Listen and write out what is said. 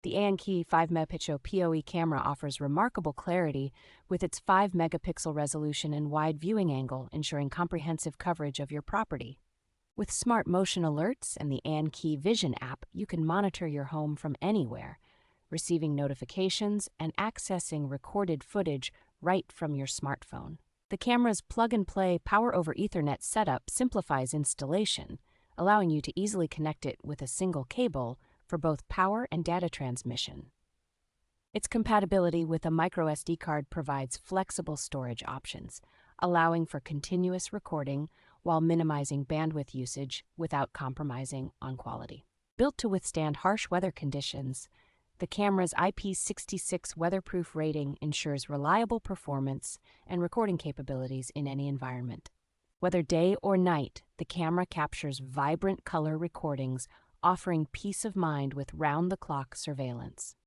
The ANNKE 5MP PoE camera offers remarkable clarity with its 5-megapixel resolution and wide viewing angle, ensuring comprehensive coverage of your property. With smart motion alerts and the ANNKE Vision app, you can monitor your home from anywhere, receiving notifications and accessing recorded footage right from your smartphone. The camera's plug-and-play Power over Ethernet setup simplifies installation, allowing you to easily connect it with a single cable for both power and data transmission. Its compatibility with a microSD card provides flexible storage options, allowing for continuous recording while minimizing bandwidth usage without compromising on quality. Built to withstand harsh weather conditions, the camera's IP66 weatherproof rating ensures reliable performance and recording capabilities in any environment. Whether day or night, the camera captures vibrant color recordings, offering peace of mind with round-the-clock surveillance.